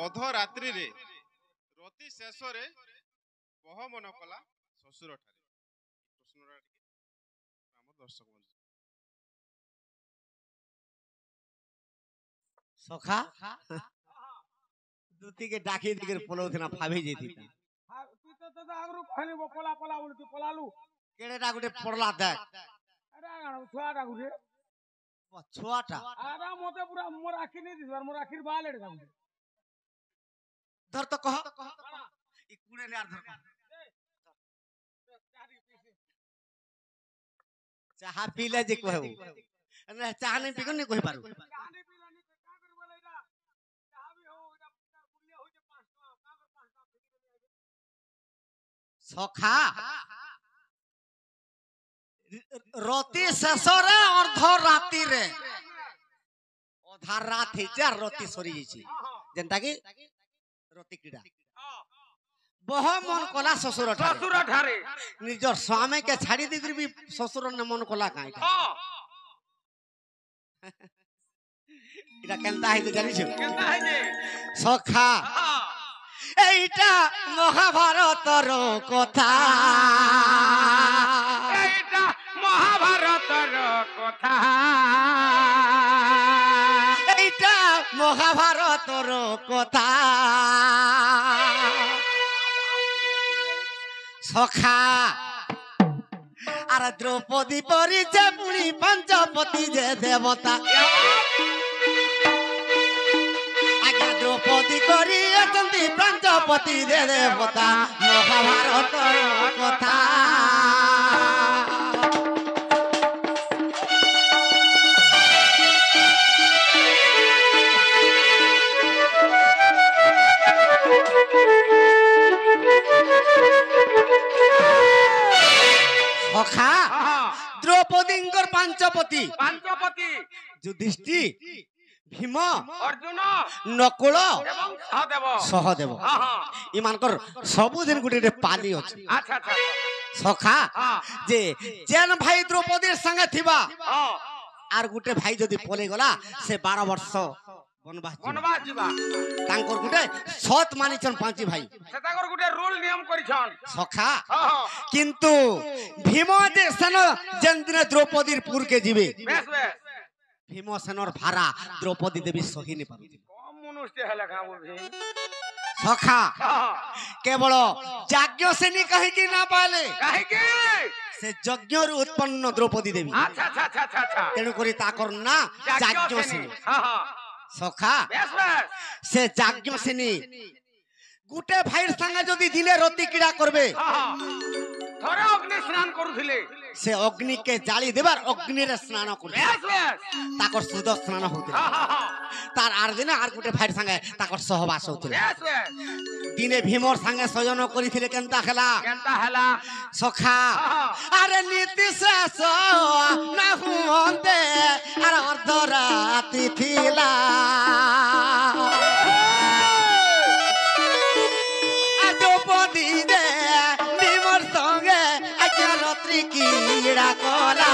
ଅଧରାତ୍ରି ରେ ରତି ଶେଷରେ ବହ ମନ କଲା ଶ୍ୱଶୁର ଠାରେ। ପ୍ରଶ୍ନଟା ଟିକେ ଆମ ଦର୍ଶକ ବନ୍ଧୁ। ସଖା ଦୁତିକେ ଡାକି ଦିକେ ପଳଉଥିନା ଭାବି ଯାଇଥିତା। ତୁ ତ ଆଗରୁ କହିଲି ପଲା ପଲା ବୋଲି ତୁ ପଲାଲୁ। କେଡେଟା ଗୋଟେ ପଡଲା ଦେখ। ଆରେ ଛୁଆଟା ଗୁଟେ ଛୁଆଟା ଆରେ ମତେ ପୁରା ମୋର ଆଖି ନେଇ ଦିବାର ମୋର ଆଖିର ବାଲ ଏଡେ ଗାଉଟେ। ଧର ତ କହ ଇ କୁଡେ ନେ ଧର ଚାହା ପିଲେ ଯେ कहू ना चाह नहीं पिको नहीं कहि पारू। सखा रति शेषरे अर्ध राति रे अधा रात हे चार रति सरी जाइछि जेंता कि रति कीड़ा बह मन कला ससुर ठारे निजर स्वामी के छाड़ी दिगरी भी ससुर ने मन कला काई इटा केनता है तो जानि छ केनता है जे सखा এইটা মহাভারতর কথা এইটা মহাভারতর কথা এইটা মহাভারতর কথা সখা আর দ্রৌপদী পরিচে পুনি পঞ্চপতি যে দেবতা দ্রৌপদী করি অଛନ୍ତି পঞ্চপতি দে দেবতা মহাভারত কথা সখা দ্রৌপদীঙ্কর পঞ্চপতি যুধিষ্ঠির भीम अर्जुन नकुल एवं सहदेव सहदेव इमानकर सबु दिन गुटे पाली अछि। अच्छा अच्छा सखा जे जेन भाई द्रौपदी संगे थिबा आर गुटे भाई जदी पले गला से 12 वर्ष वनवास जीवा तांकर गुटे सत मानिछन पांची भाई से तांकर गुटे रूल नियम करिछन सखा किंतु भीम जे सन जेन दिन द्रौपदीर पुर के जीवे बेस बेस भीमसेनर भारा द्रौपदी देवी सही नहीं पारुथि कम मनुष्य हला गाबो भे सखा केवल याज्ञ सेनी कहि कि ना पाले काहे के से यज्ञ रु उत्पन्न द्रौपदी देवी अच्छा अच्छा अच्छा अच्छा तेनु करी ताकर ना याज्ञ सेनी हां हां सखा बेस बेस से याज्ञ सेनी गुटे भाईर संगे जदी दिने रति कीड़ा करबे थोड़े अग्नि स्नान करूथिले से अग्नि के जाली देबार अग्नि रे स्नान कर बेस बेस ताकर शुद्ध स्नान होते तार आर दिन आर गुटे भाईर संगे ताकर सहवास होते बेस बेस दिने भीमर संगे सयन करिथिले केनता हला सखा अरे नीति से सो ना हुंते अरे अर्ध राति थिला द्रौपदी दे भीमर संगे आज्ञा रात्रि कीड़ा कला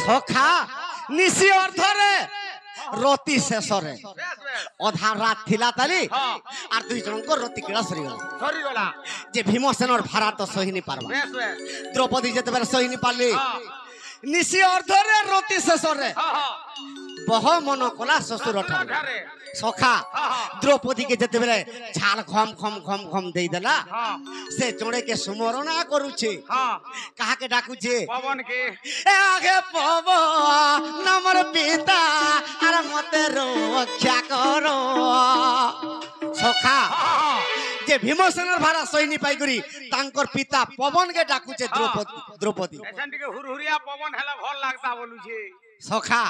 सखा निशी अर्थरे रति शेषरे अधा रात थिला ताली आर दुई जन को रति कीड़ा सरी गला जे भीमसेनर भारा तो सही नहीं पारबा द्रौपदी जते बेर सही नहीं पारली निशी अर्थरे रति शेषरे बह मन कला ससुर ठारे सखा द्रौपदी के जते बेले छाल खम खम खम खम देई देला से जोड़े के सुमरणा करूछे कहा के डाकुछे पवन के ए आगे पवन नमर पिता अरे मते रक्षा करो सखा जे भीमसेनर भारा सैनी पाई करी तांकर पिता पवन के डाकुछे द्रौपदी एसन के हुरहुरिया पवन हला भल लागता बोलुछे सखा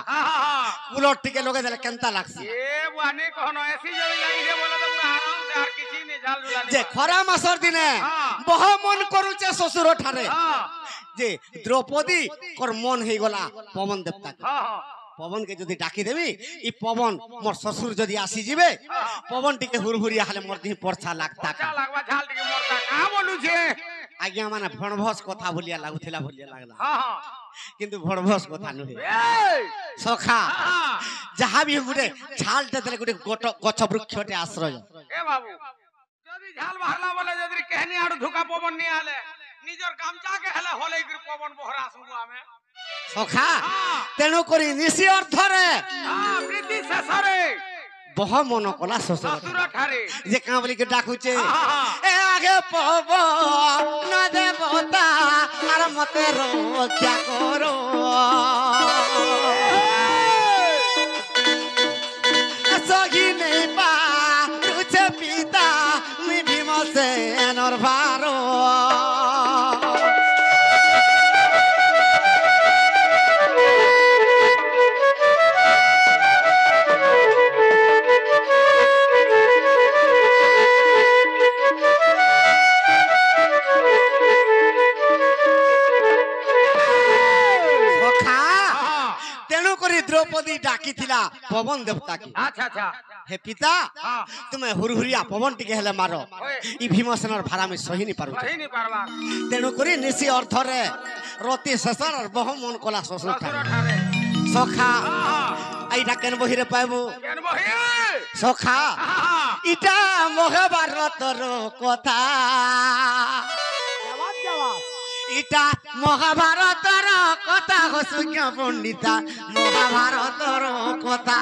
उलट टिके लोगे देले केनता लागसी ए बाने कहनो ऐसी जड़ी लागी जे बोले तो पूरा आराम से हर किछि ने जाल जुला जे खरा मासर दिने बह मन करूचे ससुर ठारे जे द्रौपदी कर मन हे गला पवन देवता के পবন কে যদি ডাকি দেবি ই পবন মোর শ্বশুর যদি আসি যাবে পবন টিকে হুরহুরিয়া হলে মোর দিহি পরছা লাগতা চা লাগবা ঝাল টিকে মরতা কা বলুছে আজ্ঞা মানে ভণভস কথা বলিয়া লাগুଥିଲା বলিয়া লাগলা হ্যাঁ হ্যাঁ কিন্তু ভণভস কথা নুহে এই সখা হ্যাঁ যাহা বি গুটে ছালতে দেলে গুটে গছ বৃক্ষতে আশ্রয় এ বাবু যদি ঝাল বাহারলা বলে যদি কেহনি আড়ু ধুকা পবন নি আলে নিজর গামচা কে হেলে হলে কি পবন বহরা আসবো আমি সখা তেণু করি নিশি অর্থরে হ্যাঁ প্রীতি শেষরে বহ মন কলা শ্বশুর শ্বশুর ঠারে যে কাঁ বলি কে ডাকুছে হ্যাঁ এ আগে পবন দেবতা আর মতে রক্ষা করো সহি নেই পা তুছে পিতা মুই ভীমসেনর ভারো द्रौपदी डाकी थिला पवन देवता की अच्छा अच्छा हे पिता हाँ तुम्हें हुरहुरिया पवन टिके हेले मारो ई भीमसेनर भारा में सही नहीं पारु सही नहीं पारवा तेणु करी निसी अर्थ रे रति शेषर बहु मन कला শ্বশুর শ্বশুর ঠারে सखा हाँ এইটা কেন বহিরে পাইবো কেন বহি সখা हाँ ইটা মহাভারতর কথা जवाब जवाब ইটা মহাভারতর কথা হসুজ্ঞ পণ্ডিতা মহাভারতর কথা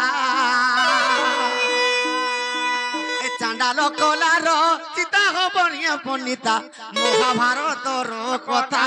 এ চান্ডাল কলার চিতা হবনিয়া পণ্ডিতা মহাভারতর কথা